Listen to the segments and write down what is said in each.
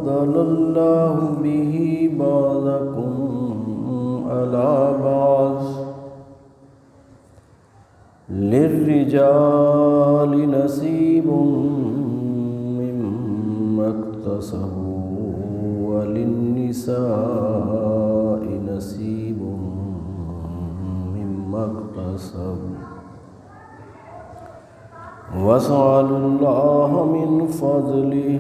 فضل الله به بعضكم على بعض للرجال نصيب مما اكتسبوا وللنساء نصيب مما اكتسبوا واسألوا الله من فضله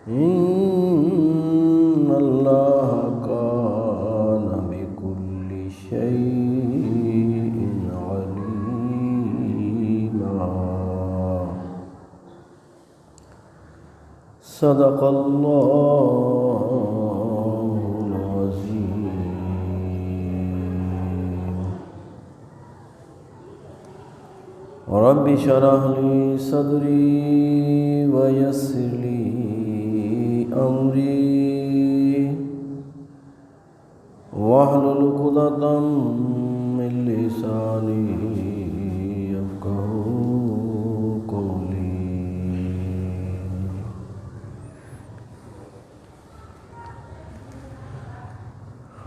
إن الله كان بكل شيء عليما صدق الله العظيم رب اشرح لي صدري ويسر لي أمري واحلل عقدة من لساني يفقهوا قولي۔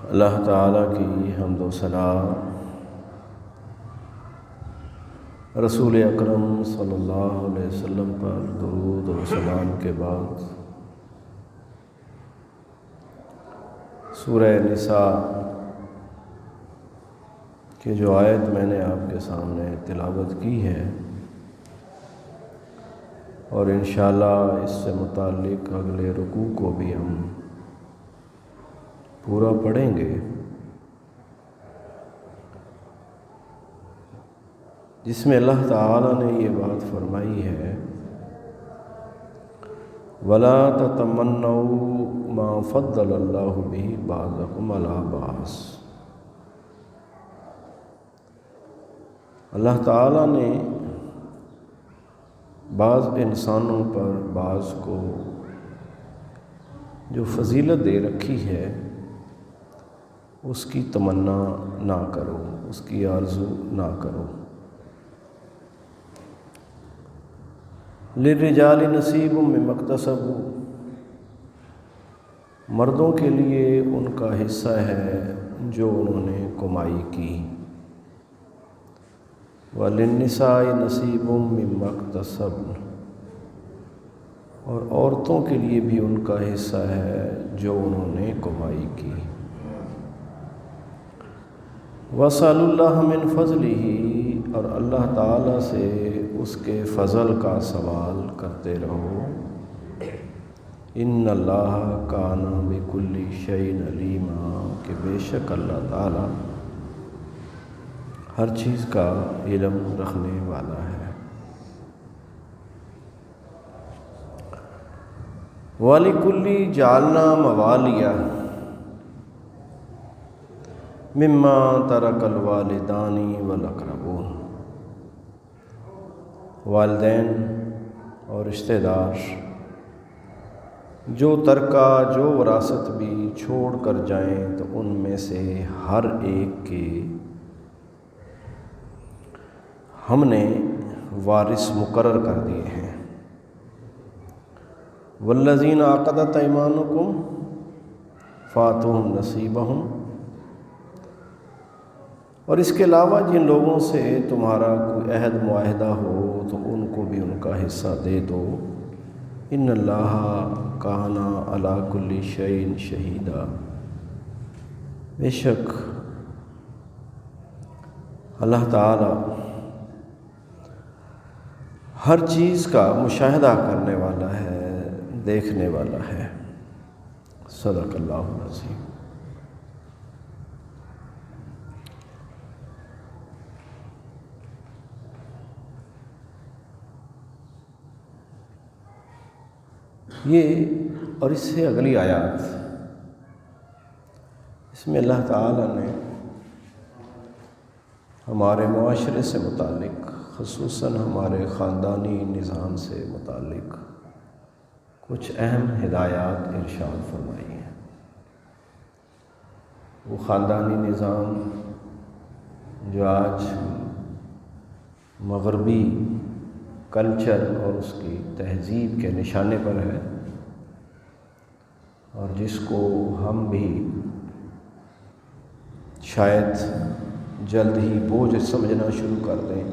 اللہ تعالیٰ کی حمد و ثنا، رسول اکرم صلی اللہ علیہ وسلم پر درود و سلام کے بعد سورہ نساء کی جو آیت میں نے آپ کے سامنے تلاوت کی ہے اور انشاءاللہ اس سے متعلق اگلے رکوع کو بھی ہم پورا پڑھیں گے، جس میں اللہ تعالیٰ نے یہ بات فرمائی ہے وَلَا تَتَمَنَّوْا مَا فَضَّلَ اللَّهُ بِهِ بَعْضَكُمْ عَلَىٰ بَعْضٍ۔ اللہ تعالیٰ نے بعض انسانوں پر بعض کو جو فضیلت دے رکھی ہے اس کی تمنا نہ کرو، اس کی آرزو نہ کرو۔ للرجال نصیب مما اکتسبوا، مردوں کے لیے ان کا حصہ ہے جو انہوں نے کمائی کی، وللنساء نصیب مما اکتسبن، اور عورتوں کے لیے بھی ان کا حصہ ہے جو انہوں نے کمائی کی۔ وَاسْأَلُوا اللَّهَ مِنْ فَضْلِهِ، اور اللہ تعالیٰ سے اس کے فضل کا سوال کرتے رہو۔ ان اللہ کان بکل شیء علیما، کہ بے شک اللہ تعالیٰ ہر چیز کا علم رکھنے والا ہے۔ وَلِكُلِّ جَعَلْنَا مَوَالِيَ مِمَّا تَرَكَ الْوَالِدَانِ وَالْأَقْرَبُونَ، والدین اور رشتہ دار جو ترکہ، جو وراثت بھی چھوڑ کر جائیں تو ان میں سے ہر ایک کے ہم نے وارث مقرر کر دیے ہیں۔ والذین عقدت ایمانکم فاتوہم نصیبہم، اور اس کے علاوہ جن لوگوں سے تمہارا کوئی عہد معاہدہ ہو تو ان کو بھی ان کا حصہ دے دو۔ ان اللہ کان علی کل شیء شہیدا، بے شک اللہ تعالی ہر چیز کا مشاہدہ کرنے والا ہے، دیکھنے والا ہے۔ صدق اللہ العظیم۔ یہ اور اس سے اگلی آیات، اس میں اللہ تعالیٰ نے ہمارے معاشرے سے متعلق، خصوصاً ہمارے خاندانی نظام سے متعلق کچھ اہم ہدایات ارشاد فرمائی ہیں۔ وہ خاندانی نظام جو آج مغربی کلچر اور اس کی تہذیب کے نشانے پر ہے، اور جس کو ہم بھی شاید جلد ہی بوجھ سمجھنا شروع کر دیں،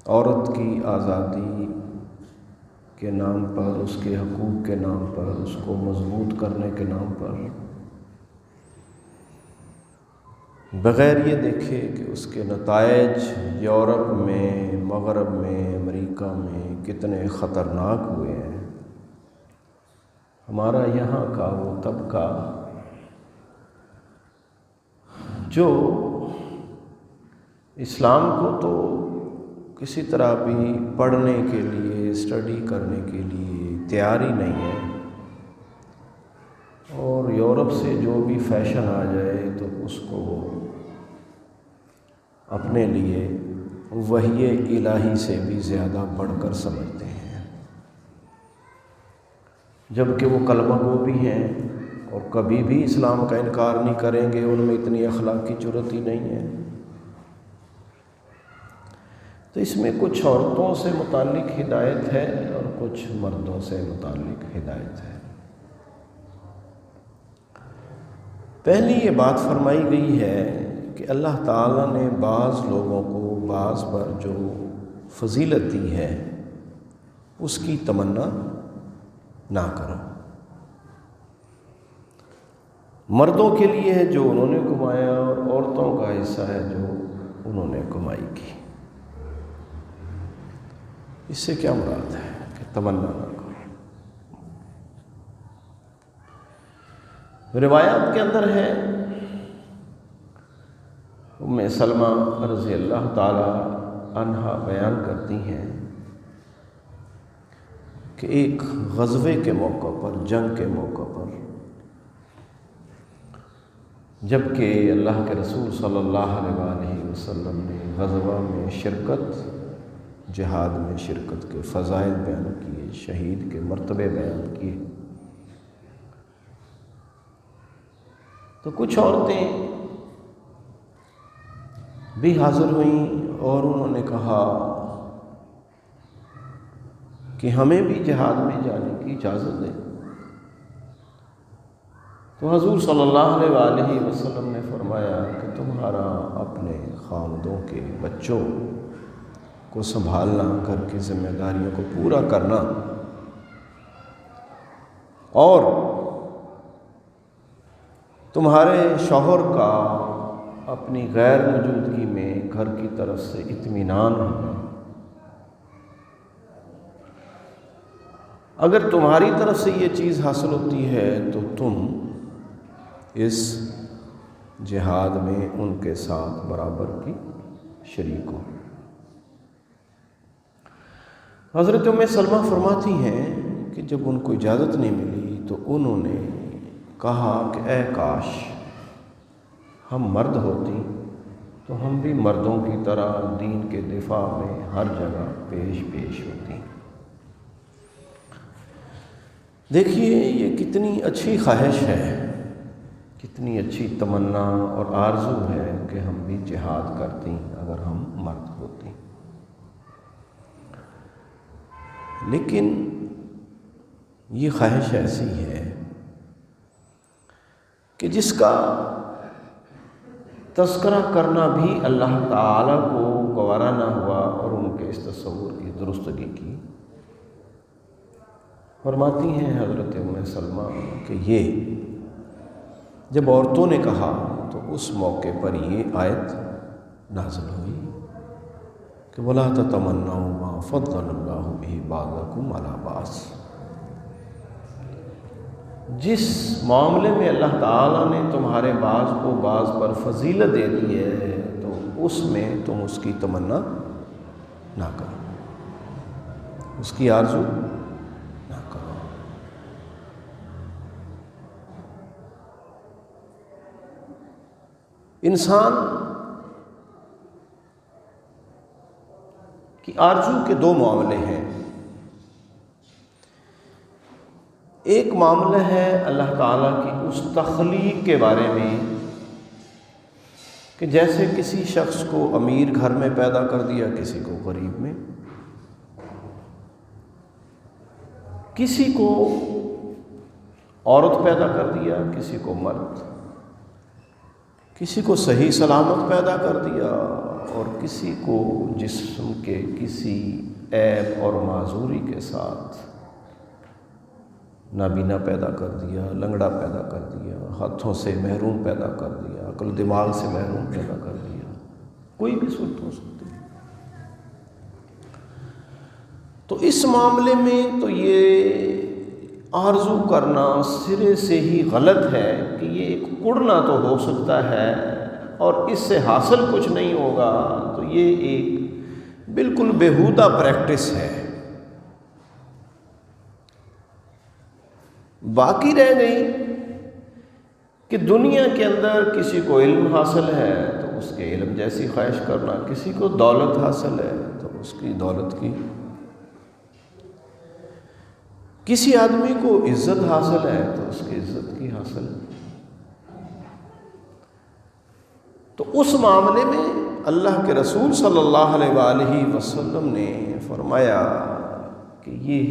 عورت کی آزادی کے نام پر، اس کے حقوق کے نام پر، اس کو مضبوط کرنے کے نام پر، بغیر یہ دیکھے کہ اس کے نتائج یورپ میں، مغرب میں، امریکہ میں کتنے خطرناک ہوئے ہیں، ہمارا یہاں کا وہ طبقہ جو اسلام کو تو کسی طرح بھی پڑھنے کے لیے، اسٹڈی کرنے کے لیے تیار ہی نہیں ہے، اور یورپ سے جو بھی فیشن آ جائے تو اس کو اپنے لیے وحی الہی سے بھی زیادہ بڑھ کر سمجھتے ہیں، جبکہ وہ کلمہ گو بھی ہیں اور کبھی بھی اسلام کا انکار نہیں کریں گے، ان میں اتنی اخلاقی جرات ہی نہیں ہے۔ تو اس میں کچھ عورتوں سے متعلق ہدایت ہے اور کچھ مردوں سے متعلق ہدایت ہے۔ پہلی یہ بات فرمائی گئی ہے کہ اللہ تعالیٰ نے بعض لوگوں کو بعض پر جو فضیلت دی ہے اس کی تمنا نہ کرو۔ مردوں کے لیے ہے جو انہوں نے کمایا، اور عورتوں کا حصہ ہے جو انہوں نے کمائی کی۔ اس سے کیا مراد ہے کہ تمنا نہ کرو۔ روایات کے اندر ہے، ام سلمہ رضی اللہ تعالی عنہا بیان کرتی ہیں کہ ایک غزوے کے موقع پر، جنگ کے موقع پر، جب کہ اللہ کے رسول صلی اللہ علیہ وسلم نے غزوہ میں شرکت، جہاد میں شرکت کے فضائل بیان کیے، شہید کے مرتبے بیان کیے، تو کچھ عورتیں بھی حاضر ہوئیں اور انہوں نے کہا کہ ہمیں بھی جہاد میں جانے کی اجازت دیں۔ تو حضور صلی اللہ علیہ وسلم نے فرمایا کہ تمہارا اپنے خاندوں کے بچوں کو سنبھالنا، گھر کی ذمہ داریوں کو پورا کرنا، اور تمہارے شوہر کا اپنی غیر موجودگی میں گھر کی طرف سے اطمینان ہونا، اگر تمہاری طرف سے یہ چیز حاصل ہوتی ہے تو تم اس جہاد میں ان کے ساتھ برابر کی شریک ہو۔ حضرت ام سلمہ فرماتی ہیں کہ جب ان کو اجازت نہیں ملی تو انہوں نے کہا کہ اے کاش ہم مرد ہوتی تو ہم بھی مردوں کی طرح دین کے دفاع میں ہر جگہ پیش ہوتی۔ دیکھیے یہ کتنی اچھی خواہش ہے، کتنی اچھی تمنا اور آرزو ہے کہ ہم بھی جہاد کرتی اگر ہم مرد ہوتی، لیکن یہ خواہش ایسی ہے کہ جس کا تذکرہ کرنا بھی اللہ تعالیٰ کو گوارا نہ ہوا، اور ان کے اس تصور کی درستگی کی۔ فرماتی ہیں حضرت ام سلمہ کہ یہ جب عورتوں نے کہا تو اس موقع پر یہ آیت نازل ہوئی کہ وَلَا تَتَمَنَّوْا مَا فَضَّلَ اللَّهُ بِهِ بَعْضَكُمْ عَلَىٰ بَعْضٍ۔ جس معاملے میں اللہ تعالیٰ نے تمہارے بعض کو بعض پر فضیلت دے دی ہے تو اس میں تم اس کی تمنا نہ کرو، اس کی آرزو نہ کرو۔ انسان کی آرزو کے دو معاملے ہیں۔ ایک معاملہ ہے اللہ تعالیٰ کی اس تخلیق کے بارے میں کہ جیسے کسی شخص کو امیر گھر میں پیدا کر دیا، کسی کو غریب میں، کسی کو عورت پیدا کر دیا، کسی کو مرد، کسی کو صحیح سلامت پیدا کر دیا اور کسی کو جسم کے کسی عیب اور معذوری کے ساتھ نابینا پیدا کر دیا، لنگڑا پیدا کر دیا، ہاتھوں سے محروم پیدا کر دیا، عقل و دماغ سے محروم پیدا کر دیا، کوئی بھی صورت ہو سکتی۔ تو اس معاملے میں تو یہ آرزو کرنا سرے سے ہی غلط ہے کہ یہ ایک اڑنا تو ہو سکتا ہے اور اس سے حاصل کچھ نہیں ہوگا، تو یہ ایک بالکل بیہودہ پریکٹس ہے۔ باقی رہ گئی کہ دنیا کے اندر کسی کو علم حاصل ہے تو اس کے علم جیسی خواہش کرنا، کسی کو دولت حاصل ہے تو اس کی دولت کی، کسی آدمی کو عزت حاصل ہے تو اس کی عزت کی حاصل ہے۔ تو اس معاملے میں اللہ کے رسول صلی اللہ علیہ وآلہ وسلم نے فرمایا کہ یہ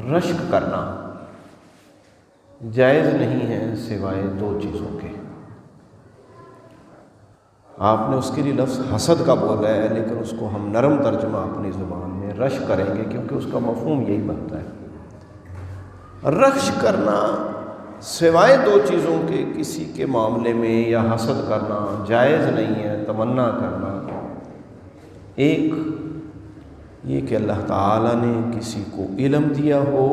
رشک کرنا جائز نہیں ہے سوائے دو چیزوں کے۔ آپ نے اس کے لیے لفظ حسد کا بولا ہے، لیکن اس کو ہم نرم ترجمہ اپنی زبان میں رشک کریں گے، کیونکہ اس کا مفہوم یہی بنتا ہے۔ رشک کرنا سوائے دو چیزوں کے کسی کے معاملے میں یا حسد کرنا جائز نہیں ہے، تمنا کرنا۔ ایک یہ کہ اللہ تعالیٰ نے کسی کو علم دیا ہو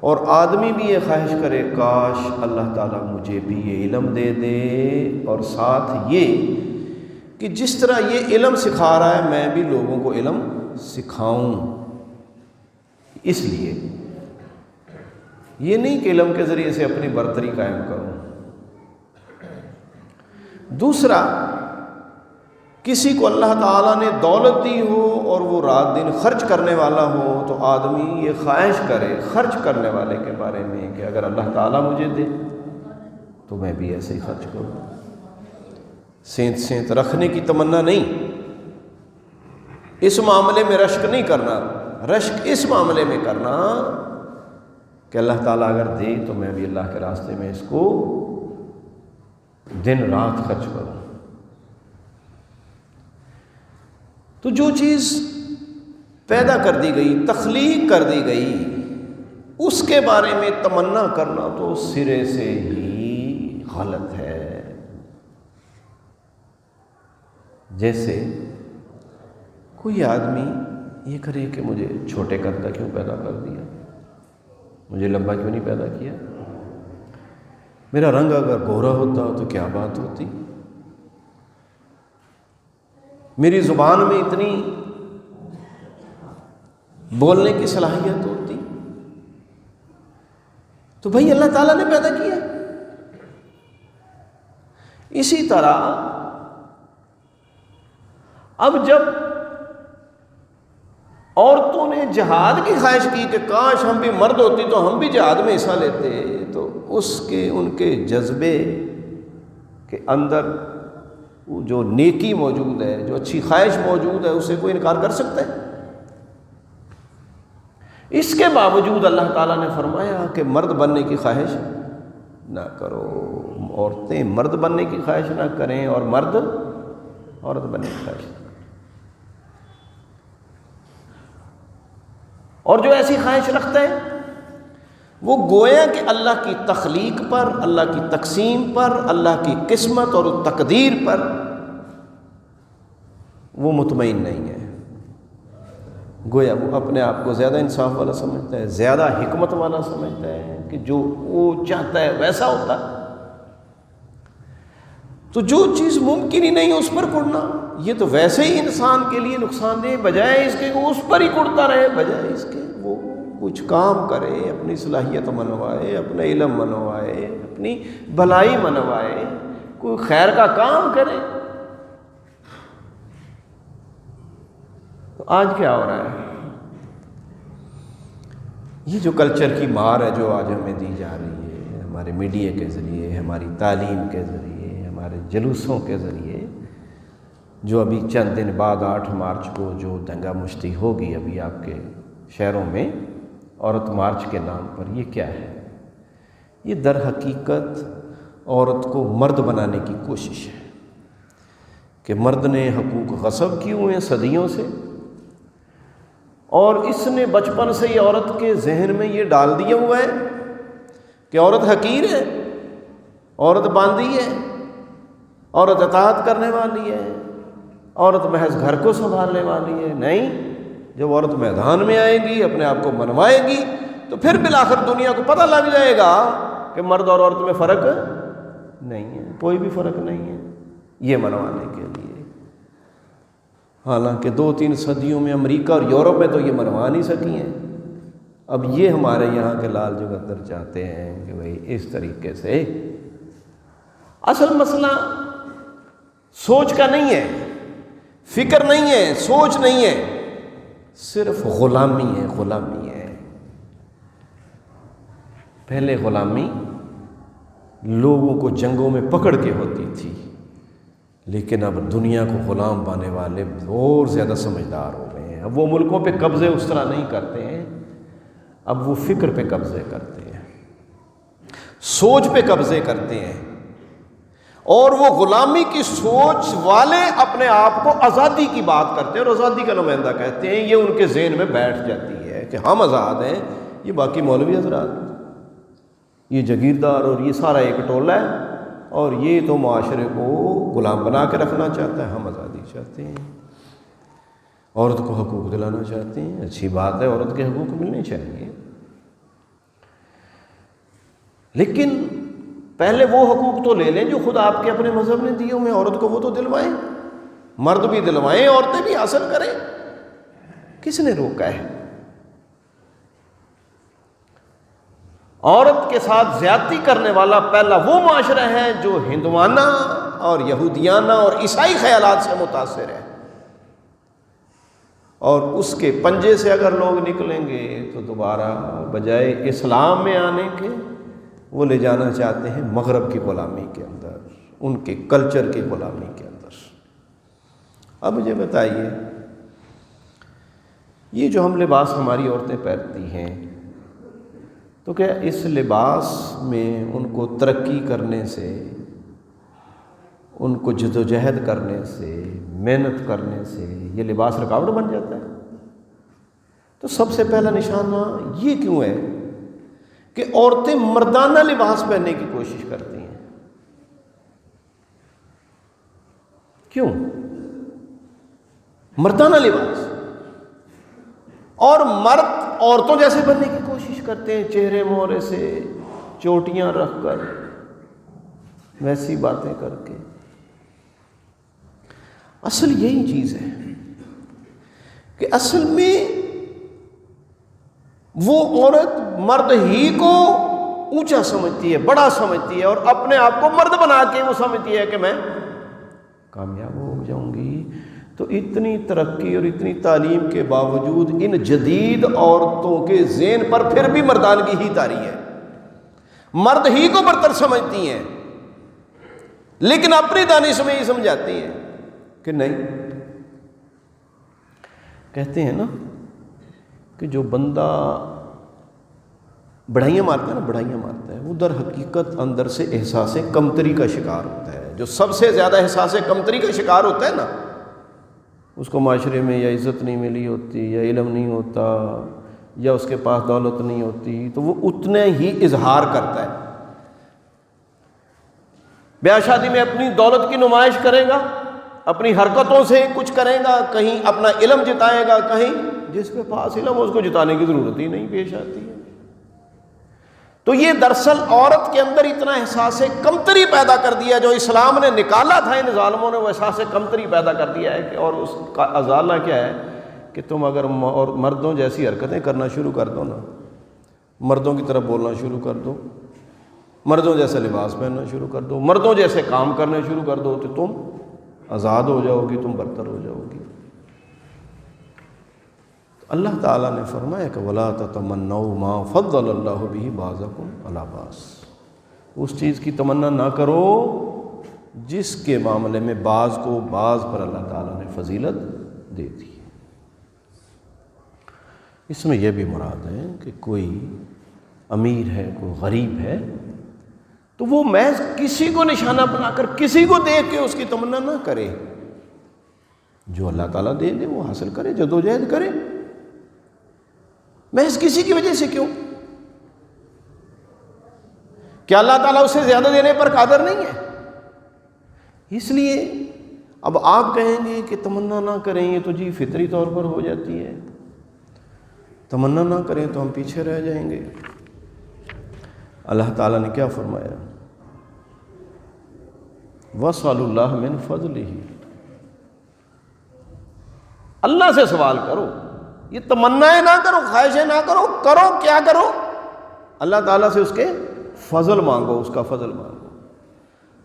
اور آدمی بھی یہ خواہش کرے کاش اللہ تعالیٰ مجھے بھی یہ علم دے دے، اور ساتھ یہ کہ جس طرح یہ علم سکھا رہا ہے میں بھی لوگوں کو علم سکھاؤں۔ اس لیے یہ نہیں کہ علم کے ذریعے سے اپنی برتری قائم کروں۔ دوسرا، کسی کو اللہ تعالیٰ نے دولت دی ہو اور وہ رات دن خرچ کرنے والا ہو تو آدمی یہ خواہش کرے خرچ کرنے والے کے بارے میں کہ اگر اللہ تعالیٰ مجھے دے تو میں بھی ایسے ہی خرچ کروں۔ سینت سینت رکھنے کی تمنا نہیں، اس معاملے میں رشک نہیں کرنا۔ رشک اس معاملے میں کرنا کہ اللہ تعالیٰ اگر دے تو میں بھی اللہ کے راستے میں اس کو دن رات خرچ کروں۔ تو جو چیز پیدا کر دی گئی، تخلیق کر دی گئی، اس کے بارے میں تمنا کرنا تو سرے سے ہی غلط ہے۔ جیسے کوئی آدمی یہ کرے کہ مجھے چھوٹے قد کا کیوں پیدا کر دیا، مجھے لمبا کیوں نہیں پیدا کیا، میرا رنگ اگر گورا ہوتا تو کیا بات ہوتی، میری زبان میں اتنی بولنے کی صلاحیت ہوتی، تو بھائی اللہ تعالیٰ نے پیدا کیا۔ اسی طرح اب جب عورتوں نے جہاد کی خواہش کی کہ کاش ہم بھی مرد ہوتی تو ہم بھی جہاد میں حصہ لیتے، تو اس کے ان کے جذبے کے اندر وہ جو نیکی موجود ہے، جو اچھی خواہش موجود ہے، اسے کوئی انکار کر سکتا ہے؟ اس کے باوجود اللہ تعالیٰ نے فرمایا کہ مرد بننے کی خواہش نہ کرو، عورتیں مرد بننے کی خواہش نہ کریں اور مرد عورت بننے کی خواہش نہ کریں۔ اور جو ایسی خواہش رکھتا ہے وہ گویا کہ اللہ کی تخلیق پر، اللہ کی تقسیم پر، اللہ کی قسمت اور تقدیر پر وہ مطمئن نہیں ہے۔ گویا وہ اپنے آپ کو زیادہ انصاف والا سمجھتا ہے، زیادہ حکمت والا سمجھتا ہے کہ جو وہ چاہتا ہے ویسا ہوتا ہے۔ تو جو چیز ممکن ہی نہیں اس پر کڑنا، یہ تو ویسے ہی انسان کے لیے نقصان دہ، بجائے اس کے وہ اس پر ہی کڑتا رہے، بجائے اس کے وہ کچھ کام کرے، اپنی صلاحیت منوائے، اپنا علم منوائے، اپنی بھلائی منوائے، کوئی خیر کا کام کرے۔ تو آج کیا ہو رہا ہے؟ یہ جو کلچر کی مار ہے جو آج ہمیں دی جا رہی ہے، ہمارے میڈیا کے ذریعے، ہماری تعلیم کے ذریعے، ہمارے جلوسوں کے ذریعے، جو ابھی چند دن بعد 8 مارچ کو جو دنگا مشتی ہوگی ابھی آپ کے شہروں میں، عورت مارچ کے نام پر، یہ کیا ہے؟ یہ در حقیقت عورت کو مرد بنانے کی کوشش ہے کہ مرد نے حقوق غصب کیے ہوئے ہیں صدیوں سے، اور اس نے بچپن سے ہی عورت کے ذہن میں یہ ڈال دیا ہوا ہے کہ عورت حقیر ہے، عورت باندھی ہے، عورت اطاعت کرنے والی ہے، عورت محض گھر کو سنبھالنے والی ہے۔ نہیں، جب عورت میدان میں آئے گی، اپنے آپ کو منوائے گی، تو پھر بالآخر دنیا کو پتہ لگ جائے گا کہ مرد اور عورت میں فرق نہیں ہے، کوئی بھی فرق نہیں ہے یہ منوانے کے لیے۔ حالانکہ 2-3 صدیوں میں امریکہ اور یورپ میں تو یہ منوا نہیں سکی ہیں، اب یہ ہمارے یہاں کے لال جگندر چاہتے ہیں کہ بھئی اس طریقے سے۔ اصل مسئلہ سوچ کا نہیں ہے، فکر نہیں ہے، سوچ نہیں ہے، صرف غلامی ہے، غلامی ہے۔ پہلے غلامی لوگوں کو جنگوں میں پکڑ کے ہوتی تھی، لیکن اب دنیا کو غلام بانے والے اور زیادہ سمجھدار ہو گئے ہیں۔ اب وہ ملکوں پہ قبضے اس طرح نہیں کرتے ہیں، اب وہ فکر پہ قبضے کرتے ہیں، سوچ پہ قبضے کرتے ہیں، اور وہ غلامی کی سوچ والے اپنے آپ کو آزادی کی بات کرتے ہیں اور آزادی کا نمائندہ کہتے ہیں۔ یہ ان کے ذہن میں بیٹھ جاتی ہے کہ ہم آزاد ہیں، یہ باقی مولوی حضرات، یہ جگیردار اور یہ سارا ایک ٹولہ ہے، اور یہ تو معاشرے کو غلام بنا کے رکھنا چاہتا ہے۔ ہم آزادی چاہتے ہیں، عورت کو حقوق دلانا چاہتے ہیں۔ اچھی بات ہے، عورت کے حقوق ملنے چاہیے، لیکن پہلے وہ حقوق تو لے لیں جو خود آپ کے اپنے مذہب نے دیے ہوئے، عورت کو وہ تو دلوائیں، مرد بھی دلوائیں، عورتیں بھی حاصل کریں۔ کس نے روکا ہے؟ عورت کے ساتھ زیادتی کرنے والا پہلا وہ معاشرہ ہے جو ہندوانہ اور یہودیانہ اور عیسائی خیالات سے متاثر ہے، اور اس کے پنجے سے اگر لوگ نکلیں گے تو دوبارہ بجائے اسلام میں آنے کے وہ لے جانا چاہتے ہیں مغرب کی غلامی کے اندر، ان کے کلچر کی غلامی کے اندر۔ اب مجھے بتائیے، یہ جو ہم لباس ہماری عورتیں پہنتی ہیں، تو کیا اس لباس میں ان کو ترقی کرنے سے، ان کو جدوجہد کرنے سے، محنت کرنے سے یہ لباس رکاوٹ بن جاتا ہے؟ تو سب سے پہلا نشانہ یہ کیوں ہے کہ عورتیں مردانہ لباس پہننے کی کوشش کرتی ہیں؟ کیوں مردانہ لباس؟ اور مرد عورتوں جیسے بننے کی کوشش کرتے ہیں، چہرے مہرے سے، چوٹیاں رکھ کر، ویسی باتیں کر کے۔ اصل یہی چیز ہے کہ اصل میں وہ عورت مرد ہی کو اونچا سمجھتی ہے، بڑا سمجھتی ہے، اور اپنے آپ کو مرد بنا کے وہ سمجھتی ہے کہ میں کامیاب ہو جاؤں گی۔ تو اتنی ترقی اور اتنی تعلیم کے باوجود ان جدید عورتوں کے ذہن پر پھر بھی مردانگی ہی طاری ہے، مرد ہی کو برتر سمجھتی ہیں، لیکن اپنی دانش میں ہی سمجھاتی ہیں کہ نہیں۔ کہتے ہیں نا کہ جو بندہ بڑھائیاں مارتا ہے نا، بڑھائیاں مارتا ہے، وہ در حقیقت اندر سے احساس کمتری کا شکار ہوتا ہے۔ جو سب سے زیادہ احساس کمتری کا شکار ہوتا ہے نا، اس کو معاشرے میں یا عزت نہیں ملی ہوتی، یا علم نہیں ہوتا، یا اس کے پاس دولت نہیں ہوتی، تو وہ اتنے ہی اظہار کرتا ہے۔ بیاہ شادی میں اپنی دولت کی نمائش کرے گا، اپنی حرکتوں سے کچھ کرے گا، کہیں اپنا علم جتائے گا، کہیں جس کے پاس علم اس کو جتانے کی ضرورت ہی نہیں پیش آتی ہے۔ تو یہ دراصل عورت کے اندر اتنا احساس کمتری پیدا کر دیا، جو اسلام نے نکالا تھا ان ظالموں نے، وہ احساس کمتری پیدا کر دیا ہے کہ، اور اس کا ازالہ کیا ہے کہ تم اگر مردوں جیسی حرکتیں کرنا شروع کر دو نا، مردوں کی طرف بولنا شروع کر دو، مردوں جیسا لباس پہننا شروع کر دو، مردوں جیسے کام کرنے شروع کر دو، تو تم آزاد ہو جاؤ گی، تم برتر ہو جاؤ گی۔ اللہ تعالیٰ نے فرمایا کہ وَلَا تَتَمَنَّوْا مَا فَضَّلَ اللَّهُ بِهِ بَعْضَكُمْ عَلَىٰ بَعْضٍ، اس چیز کی تمنا نہ کرو جس کے معاملے میں بعض کو بعض پر اللہ تعالیٰ نے فضیلت دے دی۔ اس میں یہ بھی مراد ہے کہ کوئی امیر ہے، کوئی غریب ہے، تو وہ محض کسی کو نشانہ بنا کر کسی کو دیکھ کے اس کی تمنا نہ کرے، جو اللہ تعالیٰ دے دے وہ حاصل کرے، جدوجہد کرے، محض کسی کی وجہ سے کیوں؟ کیا اللہ تعالیٰ اس سے زیادہ دینے پر قادر نہیں ہے؟ اس لیے اب آپ کہیں گے کہ تمنا نہ کریں، یہ تو جی فطری طور پر ہو جاتی ہے، تمنا نہ کریں تو ہم پیچھے رہ جائیں گے۔ اللہ تعالیٰ نے کیا فرمایا؟ وَاسْأَلُوا اللَّهَ مِنْ فَضْلِهِ، اللہ سے سوال کرو، یہ تمنائیں نہ کرو، خواہشیں نہ کرو، کرو کیا کرو؟ اللہ تعالیٰ سے اس کے فضل مانگو، اس کا فضل مانگو۔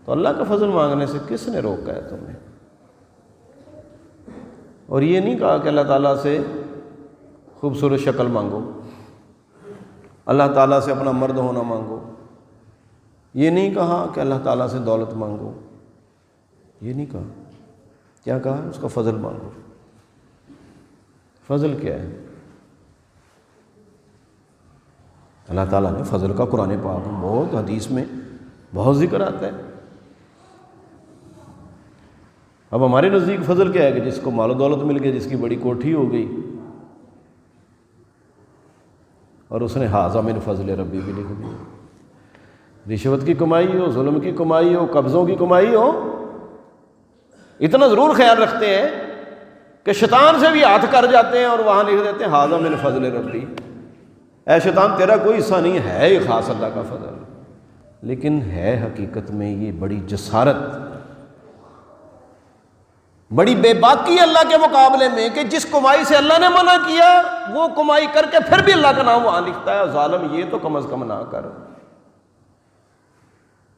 تو اللہ کا فضل مانگنے سے کس نے روکا ہے تمہیں؟ اور یہ نہیں کہا کہ اللہ تعالیٰ سے خوبصورت شکل مانگو، اللہ تعالیٰ سے اپنا مرد ہونا مانگو، یہ نہیں کہا کہ اللہ تعالیٰ سے دولت مانگو، یہ نہیں کہا۔ کیا کہا؟ اس کا فضل مانگو۔ فضل کیا ہے؟ اللہ تعالیٰ نے فضل کا قرآن پاک میں بہت، حدیث میں بہت ذکر آتا ہے۔ اب ہمارے نزدیک فضل کیا ہے کہ جس کو مال و دولت مل گئی، جس کی بڑی کوٹھی ہو گئی اور اس نے ھذا من فضل ربی بھی لکھ دیا، رشوت کی کمائی ہو، ظلم کی کمائی ہو، قبضوں کی کمائی ہو، اتنا ضرور خیال رکھتے ہیں کہ شیطان سے بھی ہاتھ کر جاتے ہیں اور وہاں لکھ دیتے ہیں ھذا من فضل ربی۔ اے شیطان تیرا کوئی حصہ نہیں ہے، یہ خاص اللہ کا فضل، لیکن ہے حقیقت میں یہ بڑی جسارت، بڑی بے باکی اللہ کے مقابلے میں کہ جس کمائی سے اللہ نے منع کیا وہ کمائی کر کے پھر بھی اللہ کا نام وہاں لکھتا ہے۔ ظالم یہ تو کم از کم نہ کر،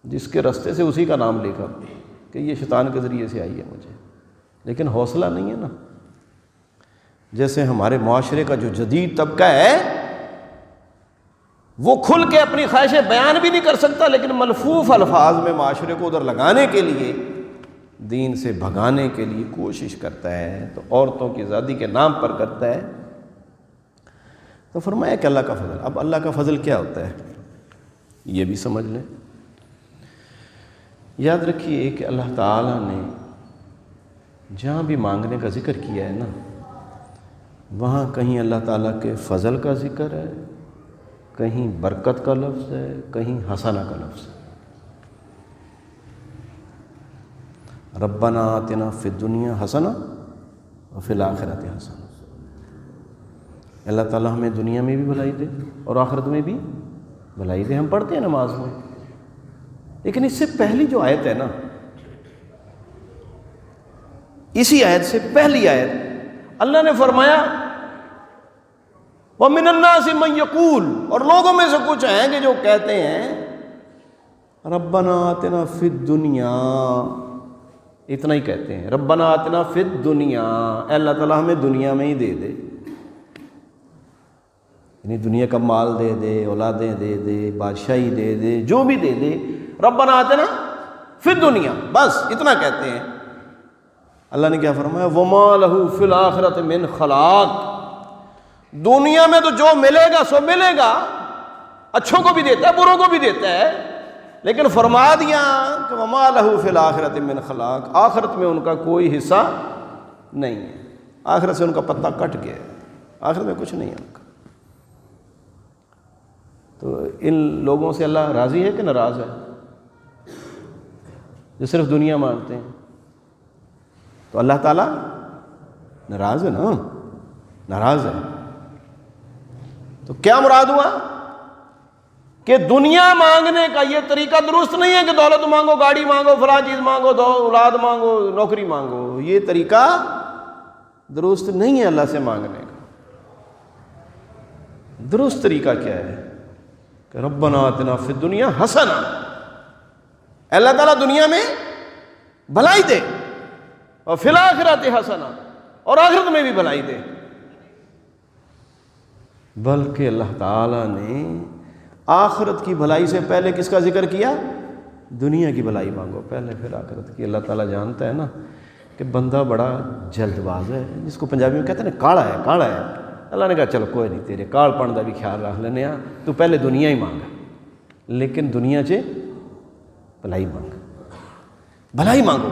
جس کے رستے سے اسی کا نام لکھا کہ یہ شیطان کے ذریعے سے آئی ہے مجھے، لیکن حوصلہ نہیں ہے نا۔ جیسے ہمارے معاشرے کا جو جدید طبقہ ہے وہ کھل کے اپنی خواہشیں بیان بھی نہیں کر سکتا، لیکن ملفوف الفاظ میں معاشرے کو ادھر لگانے کے لیے، دین سے بھگانے کے لیے کوشش کرتا ہے، تو عورتوں کی آزادی کے نام پر کرتا ہے۔ تو فرمایا کہ اللہ کا فضل۔ اب اللہ کا فضل کیا ہوتا ہے یہ بھی سمجھ لیں۔ یاد رکھیے کہ اللہ تعالیٰ نے جہاں بھی مانگنے کا ذکر کیا ہے نا، وہاں کہیں اللہ تعالیٰ کے فضل کا ذکر ہے، کہیں برکت کا لفظ ہے، کہیں حسنہ کا لفظ ہے۔ ربنا آتنا فی الدنیا حسنہ وفی الآخرۃ حسنہ، اللہ تعالیٰ ہمیں دنیا میں بھی بھلائی دے اور آخرت میں بھی بھلائی دے۔ ہم پڑھتے ہیں نماز میں، لیکن اس سے پہلی جو آیت ہے نا، اسی آیت سے پہلی آیت اللہ نے فرمایا وَمِنَ النَّاسِ مَن يَقُولُ، اور لوگوں میں سے کچھ ہیں کہ جو کہتے ہیں ربنا آتنا فی الدنیا، اتنا ہی کہتے ہیں ربنا آتنا فی الدنیا، اے اللہ تعالیٰ ہمیں دنیا میں ہی دے دے، یعنی دنیا کا مال دے دے، اولادیں دے دے، بادشاہی دے دے، جو بھی دے دے، ربنا آتنا فی الدنیا، بس اتنا کہتے ہیں۔ اللہ نے کیا فرمایا وَمَا لَهُ فِي الْآخِرَةِ مِنْ خَلَاقٍ، دنیا میں تو جو ملے گا سو ملے گا، اچھوں کو بھی دیتا ہے بروں کو بھی دیتا ہے، لیکن فرما دیا کہ وَمَا لَهُ فِي الْآخِرَةِ مِنْ خَلَاقٍ، آخرت میں ان کا کوئی حصہ نہیں ہے، آخرت سے ان کا پتہ کٹ گیا ہے، آخرت میں کچھ نہیں ہے ان کا۔ تو ان لوگوں سے اللہ راضی ہے کہ ناراض ہے جو صرف دنیا مانگتے ہیں؟ تو اللہ تعالیٰ ناراض ہے نا، ناراض ہے۔ تو کیا مراد ہوا کہ دنیا مانگنے کا یہ طریقہ درست نہیں ہے کہ دولت مانگو، گاڑی مانگو، فلاں چیز مانگو، اولاد مانگو، نوکری مانگو، یہ طریقہ درست نہیں ہے اللہ سے مانگنے کا۔ درست طریقہ کیا ہے کہ ربنا آتنا فی الدنیا حسنہ، اللہ تعالیٰ دنیا میں بھلائی دے، اور فی الآخرۃ حسنہ، اور آخرت میں بھی بھلائی دے۔ بلکہ اللہ تعالیٰ نے آخرت کی بھلائی سے پہلے کس کا ذکر کیا؟ دنیا کی بھلائی مانگو پہلے، پھر آخرت کی۔ اللہ تعالیٰ جانتا ہے نا کہ بندہ بڑا جلد باز ہے، جس کو پنجابی میں کہتے ہیں نا کاڑا ہے، کاڑا ہے، اللہ نے کہا چلو کوئی نہیں، تیرے کال پن کا بھی خیال رکھ لینے ہاں، تو پہلے دنیا ہی مانگ، لیکن دنیا چ بھلائی مانگ، بھلائی مانگو،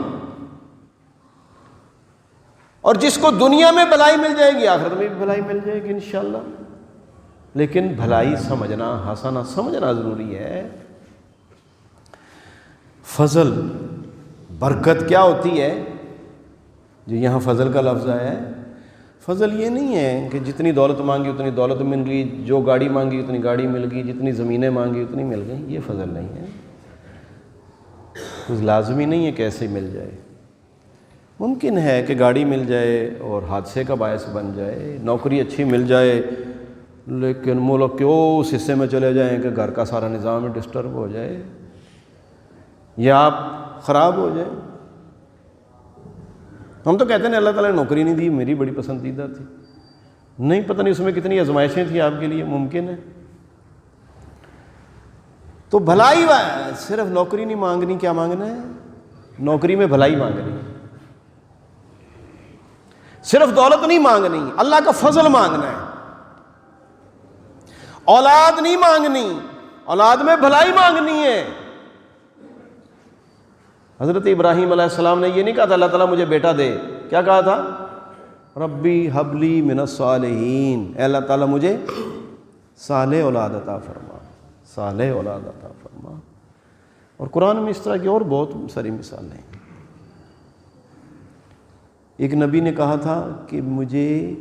اور جس کو دنیا میں بھلائی مل جائے گی آخرت میں بھی بھلائی مل جائے گی انشاءاللہ۔ لیکن بھلائی سمجھنا، حسنہ سمجھنا ضروری ہے۔ فضل، برکت کیا ہوتی ہے؟ جو یہاں فضل کا لفظ آیا ہے، فضل یہ نہیں ہے کہ جتنی دولت مانگی اتنی دولت مل گئی، جو گاڑی مانگی اتنی گاڑی مل گئی، جتنی زمینیں مانگی اتنی مل گئی، یہ فضل نہیں ہے۔ کچھ لازمی نہیں ہے کہ ایسے ہی مل جائے، ممکن ہے کہ گاڑی مل جائے اور حادثے کا باعث بن جائے، نوکری اچھی مل جائے لیکن ملک کے اس حصے میں چلے جائیں کہ گھر کا سارا نظام ڈسٹرب ہو جائے یا آپ خراب ہو جائیں۔ ہم تو کہتے ہیں اللہ تعالیٰ نے نوکری نہیں دی، میری بڑی پسندیدہ تھی، نہیں پتہ نہیں اس میں کتنی آزمائشیں تھیں آپ کے لیے، ممکن ہے۔ تو بھلائی صرف نوکری نہیں مانگنی، کیا مانگنا ہے؟ نوکری میں بھلائی مانگنی، صرف دولت نہیں مانگنی، اللہ کا فضل مانگنا ہے۔ اولاد نہیں مانگنی، اولاد میں بھلائی مانگنی ہے۔ حضرت ابراہیم علیہ السلام نے یہ نہیں کہا تھا اللہ تعالیٰ مجھے بیٹا دے، کیا کہا تھا؟ ربی حبلی من الصالحین، اے اللہ تعالیٰ مجھے صالح اولاد عطا فرما، صالح اولاد عطا فرما۔ اور قرآن میں اس طرح کی اور بہت ساری مثالیں ہیں۔ ایک نبی نے کہا تھا کہ مجھے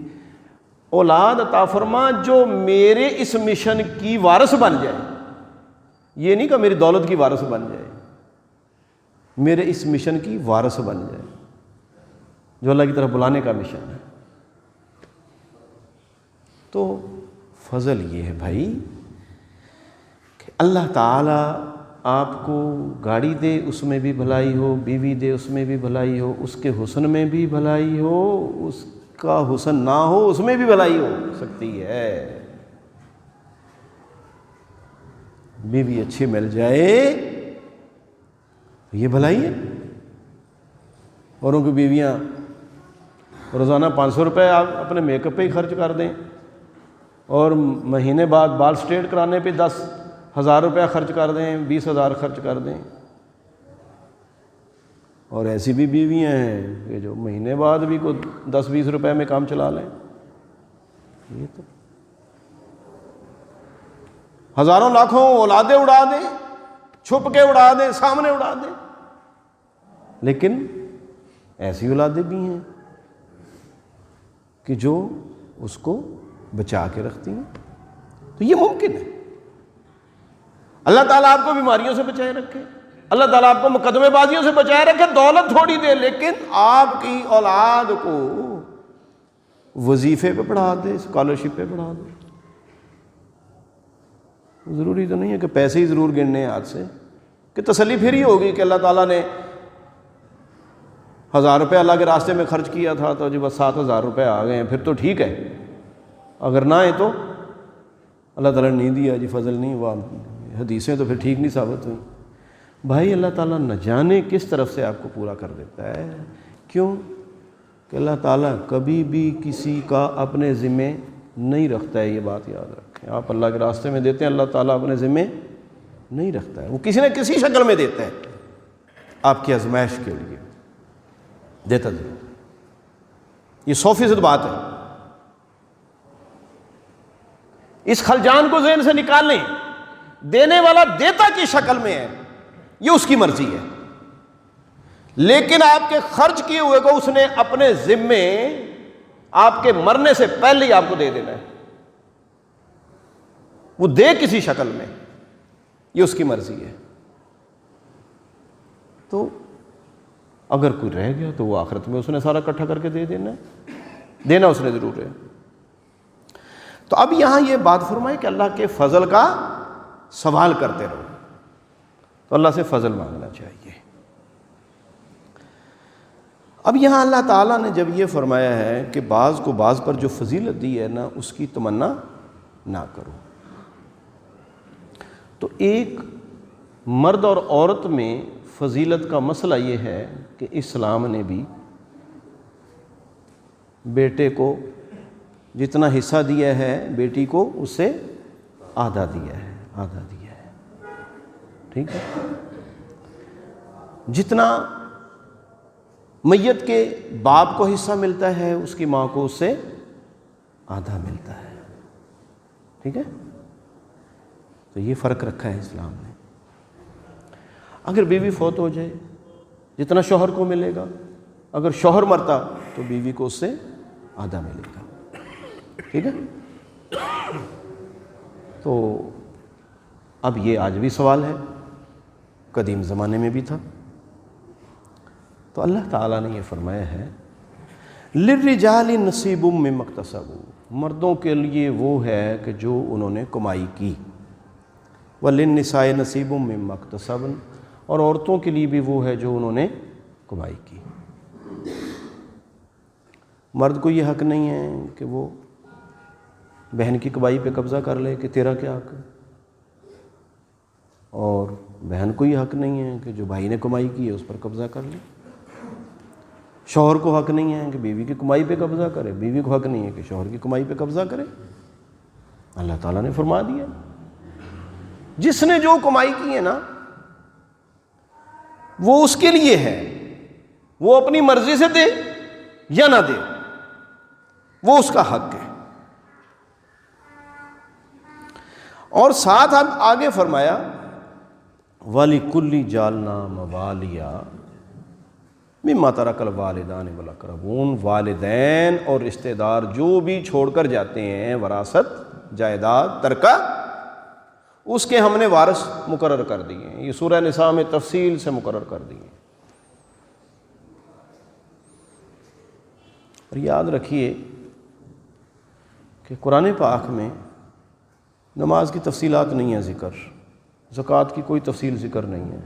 اولاد عطا فرما جو میرے اس مشن کی وارث بن جائے، یہ نہیں کہ میری دولت کی وارث بن جائے، میرے اس مشن کی وارث بن جائے، جو اللہ کی طرف بلانے کا مشن ہے۔ تو فضل یہ ہے بھائی کہ اللہ تعالیٰ آپ کو گاڑی دے، اس میں بھی بھلائی ہو، بیوی دے، اس میں بھی بھلائی ہو، اس کے حسن میں بھی بھلائی ہو، اس کا حسن نہ ہو اس میں بھی بھلائی ہو سکتی ہے۔ بیوی اچھی مل جائے یہ بھلائی ہے۔ اوروں کی بیویاں روزانہ 500 روپے آپ اپنے میک اپ پہ ہی خرچ کر دیں اور مہینے بعد بال سٹریٹ کرانے پہ 10,000 روپیہ خرچ کر دیں، 20,000 خرچ کر دیں۔ اور ایسی بھی بیویاں ہیں کہ جو مہینے بعد بھی کوئی 10-20 روپے میں کام چلا لیں۔ یہ تو ہزاروں لاکھوں اولادیں اڑا دیں، چھپ کے اڑا دیں، سامنے اڑا دیں، لیکن ایسی اولادیں بھی ہیں کہ جو اس کو بچا کے رکھتی ہیں۔ تو یہ ممکن ہے۔ اللہ تعالیٰ آپ کو بیماریوں سے بچائے رکھے، اللہ تعالیٰ آپ کو مقدمے بازیوں سے بچائے رکھے، دولت تھوڑی دے لیکن آپ کی اولاد کو وظیفے پہ پڑھا دے، اسکالرشپ پہ پڑھا دے۔ ضروری تو نہیں ہے کہ پیسے ہی ضرور گننے ہیں ہاتھ سے، کہ تسلی پھر ہی ہوگی کہ اللہ تعالیٰ نے 1,000 روپے اللہ کے راستے میں خرچ کیا تھا تو جی بس 7,000 روپے آ گئے ہیں، پھر تو ٹھیک ہے۔ اگر نہ ہے تو اللہ تعالیٰ نے نہیں دیا، جی فضل نہیں ہوا، حدیثیں تو پھر ٹھیک نہیں ثابت ہوئی۔ بھائی اللہ تعالیٰ نہ جانے کس طرف سے آپ کو پورا کر دیتا ہے۔ کیوں؟ کہ اللہ تعالیٰ کبھی بھی کسی کا اپنے ذمے نہیں رکھتا ہے، یہ بات یاد رکھیں۔ آپ اللہ کے راستے میں دیتے ہیں، اللہ تعالیٰ اپنے ذمے نہیں رکھتا ہے، وہ کسی نہ کسی شکل میں دیتا ہے آپ کی آزمائش کے لیے، دیتا ضرور۔ یہ 100% بات ہے، اس خلجان کو ذہن سے نکال لیں۔ دینے والا دیتا کی شکل میں ہے، یہ اس کی مرضی ہے، لیکن آپ کے خرچ کیے ہوئے کو اس نے اپنے ذمے آپ کے مرنے سے پہلے ہی آپ کو دے دینا ہے۔ وہ دے کسی شکل میں، یہ اس کی مرضی ہے۔ تو اگر کوئی رہ گیا تو وہ آخرت میں اس نے سارا اکٹھا کر کے دے دینا ہے، دینا اس نے ضرور ہے۔ تو اب یہاں یہ بات فرمائے کہ اللہ کے فضل کا سوال کرتے رہو، تو اللہ سے فضل مانگنا چاہیے۔ اب یہاں اللہ تعالیٰ نے جب یہ فرمایا ہے کہ بعض کو بعض پر جو فضیلت دی ہے نا، اس کی تمنا نہ کرو، تو ایک مرد اور عورت میں فضیلت کا مسئلہ یہ ہے کہ اسلام نے بھی بیٹے کو جتنا حصہ دیا ہے بیٹی کو اس سے آدھا دیا ہے، آدھا دیا ہے، ٹھیک ہے؟ جتنا میت کے باپ کو حصہ ملتا ہے اس کی ماں کو اس سے آدھا ملتا ہے، ٹھیک ہے؟ تو یہ فرق رکھا ہے اسلام نے۔ اگر بیوی فوت ہو جائے جتنا شوہر کو ملے گا، اگر شوہر مرتا تو بیوی کو اس سے آدھا ملے گا، ٹھیک ہے؟ تو اب یہ آج بھی سوال ہے، قدیم زمانے میں بھی تھا۔ تو اللہ تعالیٰ نے یہ فرمایا ہے لِلرِّجَالِ نَصِیبٌ مِّمَّا اکْتَسَبُوا، مردوں کے لیے وہ ہے کہ جو انہوں نے کمائی کی، وَلِلنِّسَاءِ نَصِیبٌ مِّمَّا اکْتَسَبْنَ، اور عورتوں کے لیے بھی وہ ہے جو انہوں نے کمائی کی۔ مرد کو یہ حق نہیں ہے کہ وہ بہن کی کمائی پہ قبضہ کر لے کہ تیرا کیا حق ہے، اور بہن کو یہ حق نہیں ہے کہ جو بھائی نے کمائی کی ہے اس پر قبضہ کر لے۔ شوہر کو حق نہیں ہے کہ بیوی کی کمائی پہ قبضہ کرے، بیوی کو حق نہیں ہے کہ شوہر کی کمائی پہ قبضہ کرے۔ اللہ تعالیٰ نے فرما دیا جس نے جو کمائی کی ہے نا وہ اس کے لیے ہے، وہ اپنی مرضی سے دے یا نہ دے، وہ اس کا حق ہے۔ اور ساتھ اب آگے فرمایا وَلِكُلِّ جَعَلْنَا مَوَالِيَ مِمَّا تَرَكَ الْوَالِدَانِ وَالْأَقْرَبُونَ، والدین اور رشتہ دار جو بھی چھوڑ کر جاتے ہیں وراثت، جائیداد، ترکہ، اس کے ہم نے وارث مقرر کر دیے ہیں۔ یہ سورہ نساء میں تفصیل سے مقرر کر دیے ہیں۔ اور یاد رکھیے کہ قرآن پاک میں نماز کی تفصیلات نہیں ہے ذکر، زکوٰۃ کی کوئی تفصیل ذکر نہیں ہے،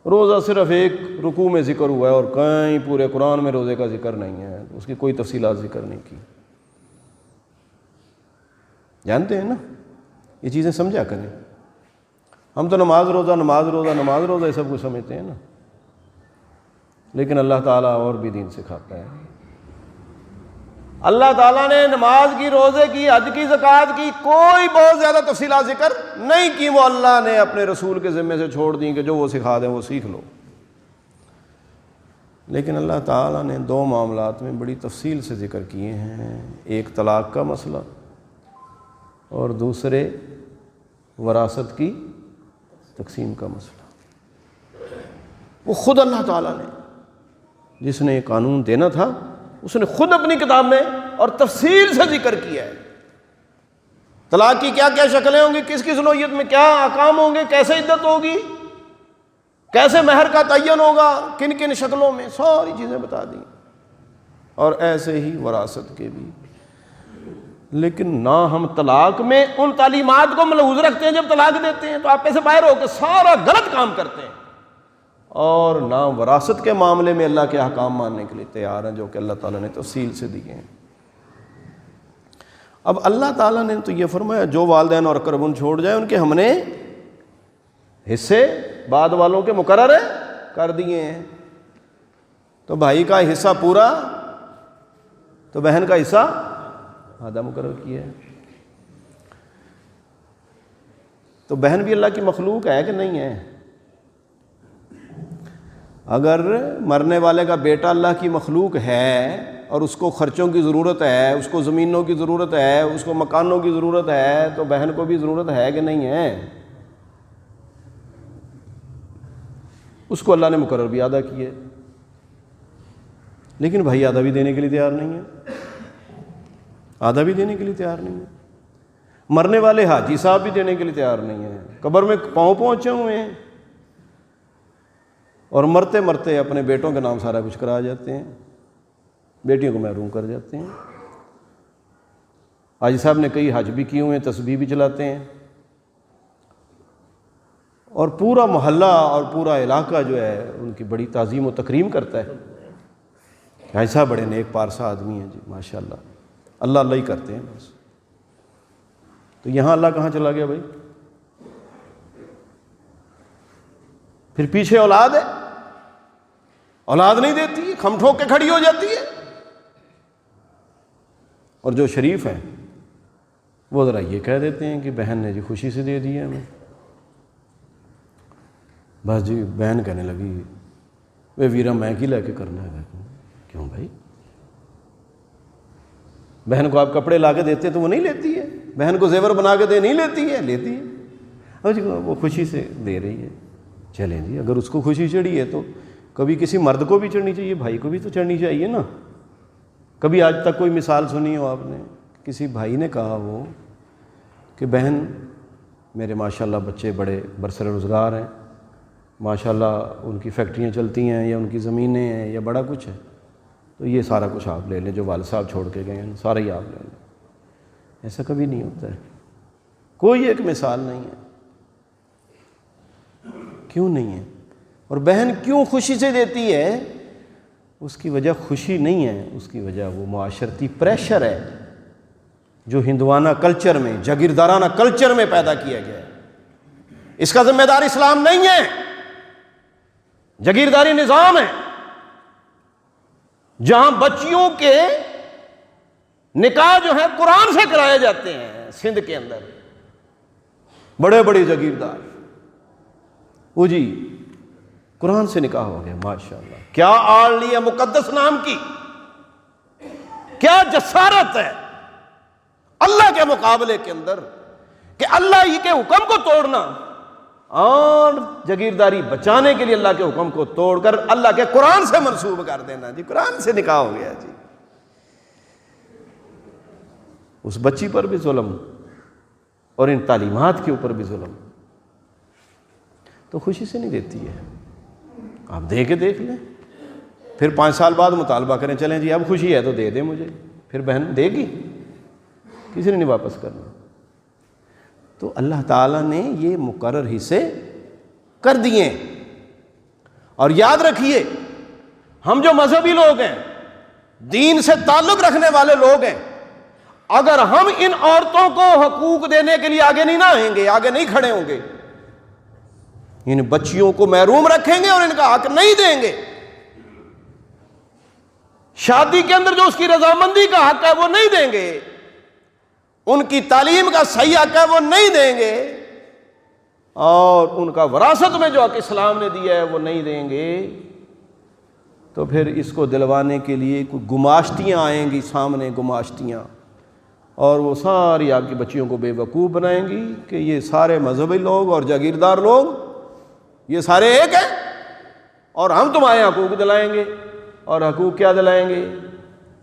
روزہ صرف ایک رکوع میں ذکر ہوا ہے اور کہیں پورے قرآن میں روزے کا ذکر نہیں ہے، اس کی کوئی تفصیلات ذکر نہیں کی۔ جانتے ہیں نا، یہ چیزیں سمجھا کریں۔ ہم تو نماز روزہ نماز روزہ نماز روزہ یہ سب کچھ سمجھتے ہیں نا، لیکن اللہ تعالیٰ اور بھی دین سکھاتا ہے۔ اللہ تعالیٰ نے نماز کی، روزے کی، حج کی، زکوٰۃ کی کوئی بہت زیادہ تفصیلات ذکر نہیں کی، وہ اللہ نے اپنے رسول کے ذمے سے چھوڑ دیں کہ جو وہ سکھا دیں وہ سیکھ لو۔ لیکن اللہ تعالیٰ نے دو معاملات میں بڑی تفصیل سے ذکر کیے ہیں، ایک طلاق کا مسئلہ اور دوسرے وراثت کی تقسیم کا مسئلہ۔ وہ خود اللہ تعالیٰ نے جس نے قانون دینا تھا اس نے خود اپنی کتاب میں اور تفصیل سے ذکر کیا ہے۔ طلاق کی کیا کیا شکلیں ہوں گی، کس کس نوعیت میں کیا احکام ہوں گے، کیسے عدت ہوگی، کیسے مہر کا تعین ہوگا، کن کن شکلوں میں، ساری چیزیں بتا دیں۔ اور ایسے ہی وراثت کے بھی۔ لیکن نہ ہم طلاق میں ان تعلیمات کو ملحوظ رکھتے ہیں، جب طلاق دیتے ہیں تو آپ سے باہر ہو کے سارا غلط کام کرتے ہیں، اور نہ وراثت کے معاملے میں اللہ کے احکام ماننے کے لیے تیار ہیں جو کہ اللہ تعالیٰ نے تفصیل سے دیے ہیں۔ اب اللہ تعالیٰ نے تو یہ فرمایا جو والدین اور اقربون چھوڑ جائیں ان کے ہم نے حصے بعد والوں کے مقرر کر دیے ہیں۔ تو بھائی کا حصہ پورا تو بہن کا حصہ آدھا مقرر کیا ہے۔ تو بہن بھی اللہ کی مخلوق ہے کہ نہیں ہے؟ اگر مرنے والے کا بیٹا اللہ کی مخلوق ہے اور اس کو خرچوں کی ضرورت ہے، اس کو زمینوں کی ضرورت ہے، اس کو مکانوں کی ضرورت ہے، تو بہن کو بھی ضرورت ہے کہ نہیں ہے؟ اس کو اللہ نے مقرر بھی آدھا کیا، لیکن بھائی آدھا بھی دینے کے لیے تیار نہیں ہے، آدھا بھی دینے کے لیے تیار نہیں ہے۔ مرنے والے حاجی صاحب بھی دینے کے لیے تیار نہیں ہیں، قبر میں پاؤں پہنچے ہوئے ہیں، اور مرتے مرتے اپنے بیٹوں کے نام سارا کچھ کرا جاتے ہیں، بیٹیوں کو محروم کر جاتے ہیں۔ حاجی صاحب نے کئی حج بھی کیے ہوئے ہیں، تسبیح بھی چلاتے ہیں، اور پورا محلہ اور پورا علاقہ جو ہے ان کی بڑی تعظیم و تکریم کرتا ہے۔ حاجی صاحب بڑے نیک پارسا آدمی ہیں جی، ماشاءاللہ، اللہ اللہ ہی کرتے ہیں بس۔ تو یہاں اللہ کہاں چلا گیا بھائی؟ پھر پیچھے اولاد ہے، اولاد نہیں دیتی، کھم ٹھوک کے کھڑی ہو جاتی ہے۔ اور جو شریف ہیں وہ ذرا یہ کہہ دیتے ہیں کہ بہن نے جی خوشی سے دے دیا ہمیں. بس جی بہن کہنے لگی وہ ویرا میں کی لے کے کرنا ہے. کیوں بھائی؟ بہن کو آپ کپڑے لا کے دیتے تو وہ نہیں لیتی ہے, بہن کو زیور بنا کے دے نہیں لیتی ہے, لیتی ہے. اور جی وہ خوشی سے دے رہی ہے. چلیں جی, اگر اس کو خوشی چڑھی ہے تو کبھی کسی مرد کو بھی چڑھنی چاہیے, بھائی کو بھی تو چڑھنی چاہیے نا. کبھی آج تک کوئی مثال سنی ہو آپ نے, کسی بھائی نے کہا وہ کہ بہن میرے ماشاءاللہ بچے بڑے برسر روزگار ہیں, ماشاءاللہ ان کی فیکٹریاں چلتی ہیں یا ان کی زمینیں ہیں یا بڑا کچھ ہے, تو یہ سارا کچھ آپ لے لیں, جو والد صاحب چھوڑ کے گئے ہیں سارا ہی آپ لے لیں. ایسا کبھی نہیں ہوتا ہے, کوئی ایک مثال نہیں ہے. کیوں نہیں ہے؟ اور بہن کیوں خوشی سے دیتی ہے؟ اس کی وجہ خوشی نہیں ہے, اس کی وجہ وہ معاشرتی پریشر ہے جو ہندوانہ کلچر میں, جاگیردارانہ کلچر میں پیدا کیا گیا ہے. اس کا ذمہ دار اسلام نہیں ہے, جاگیرداری نظام ہے جہاں بچیوں کے نکاح جو ہے قرآن سے کرائے جاتے ہیں. سندھ کے اندر بڑے بڑے جاگیردار, وہ جی قرآن سے نکاح ہو گیا, ماشاءاللہ کیا آڑ لی ہے مقدس نام کی, کیا جسارت ہے اللہ کے مقابلے کے اندر کہ اللہ ہی کے حکم کو توڑنا اور جاگیرداری بچانے کے لیے اللہ کے حکم کو توڑ کر اللہ کے قرآن سے منسوب کر دینا. جی قرآن سے نکاح ہو گیا جی. اس بچی پر بھی ظلم اور ان تعلیمات کے اوپر بھی ظلم. تو خوشی سے نہیں دیتی ہے, آپ دے کے دیکھ لیں, پھر 5 سال بعد مطالبہ کریں, چلیں جی اب خوشی ہے تو دے دیں مجھے, پھر بہن دے گی, کسی نے نہیں واپس کرنا. تو اللہ تعالیٰ نے یہ مقرر حصے کر دیے. اور یاد رکھیے, ہم جو مذہبی لوگ ہیں, دین سے تعلق رکھنے والے لوگ ہیں, اگر ہم ان عورتوں کو حقوق دینے کے لیے آگے نہیں نہ آئیں گے, آگے نہیں کھڑے ہوں گے, ان بچیوں کو محروم رکھیں گے اور ان کا حق نہیں دیں گے, شادی کے اندر جو اس کی رضامندی کا حق ہے وہ نہیں دیں گے, ان کی تعلیم کا صحیح حق ہے وہ نہیں دیں گے, اور ان کا وراثت میں جو حق اسلام نے دیا ہے وہ نہیں دیں گے, تو پھر اس کو دلوانے کے لیے کوئی گماشتیاں آئیں گی سامنے, گماشتیاں, اور وہ ساری آپ کی بچیوں کو بے وقوف بنائیں گی کہ یہ سارے مذہبی لوگ اور جاگیردار لوگ یہ سارے ایک ہیں, اور ہم تمہارے حقوق دلائیں گے. اور حقوق کیا دلائیں گے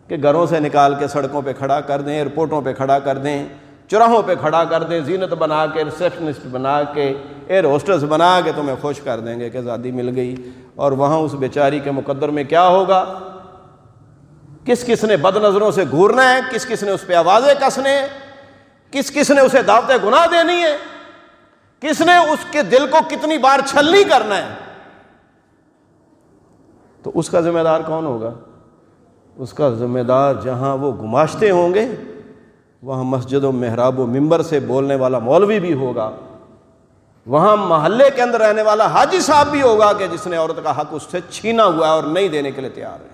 کہ گھروں سے نکال کے سڑکوں پہ کھڑا کر دیں, ایئرپورٹوں پہ کھڑا کر دیں, چوراہوں پہ کھڑا کر دیں, زینت بنا کے, ریسیپشنسٹ بنا کے, ایئر ہوسٹس بنا کے تمہیں خوش کر دیں گے کہ آزادی مل گئی. اور وہاں اس بیچاری کے مقدر میں کیا ہوگا, کس کس نے بد نظروں سے گھورنا ہے, کس کس نے اس پہ آوازیں کسنے ہیں, کس کس نے اسے دعوت گناہ دینی ہے, کس نے اس کے دل کو کتنی بار چھلنی کرنا ہے. تو اس کا ذمہ دار کون ہوگا؟ اس کا ذمہ دار جہاں وہ گماشتے ہوں گے وہاں مسجد و محراب و ممبر سے بولنے والا مولوی بھی ہوگا, وہاں محلے کے اندر رہنے والا حاجی صاحب بھی ہوگا کہ جس نے عورت کا حق اس سے چھینا ہوا ہے اور نہیں دینے کے لیے تیار ہے.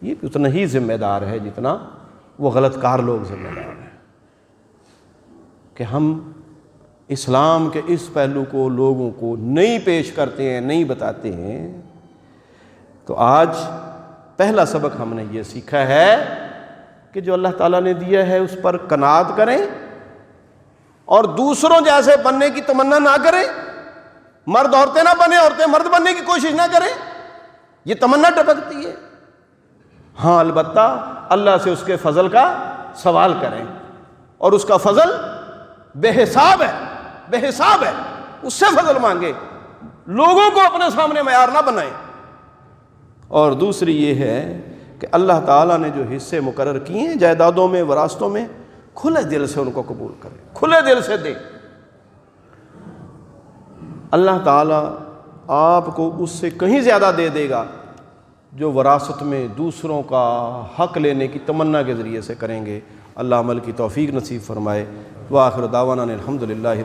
یہ بھی اتنا ہی ذمہ دار ہے جتنا وہ غلط کار لوگ ذمہ دار ہیں کہ ہم اسلام کے اس پہلو کو لوگوں کو نہیں پیش کرتے ہیں, نہیں بتاتے ہیں. تو آج پہلا سبق ہم نے یہ سیکھا ہے کہ جو اللہ تعالیٰ نے دیا ہے اس پر قناعت کریں اور دوسروں جیسے بننے کی تمنا نہ کریں. مرد عورتیں نہ بنیں, عورتیں مرد بننے کی کوشش نہ کریں, یہ تمنا ٹپکتی ہے. ہاں البتہ اللہ سے اس کے فضل کا سوال کریں, اور اس کا فضل بے حساب ہے, بے حساب ہے, اس سے فضل مانگے, لوگوں کو اپنے سامنے معیار نہ بنائیں. اور دوسری یہ ہے کہ اللہ تعالیٰ نے جو حصے مقرر کیے ہیں جائیدادوں میں, وراثتوں میں, کھلے دل سے ان کو قبول کریں, کھلے دل سے دیں. اللہ تعالیٰ آپ کو اس سے کہیں زیادہ دے دے گا جو وراثت میں دوسروں کا حق لینے کی تمنا کے ذریعے سے کریں گے. اللہ عمل کی توفیق نصیب فرمائے. وآخر دعوانا الحمدللہ.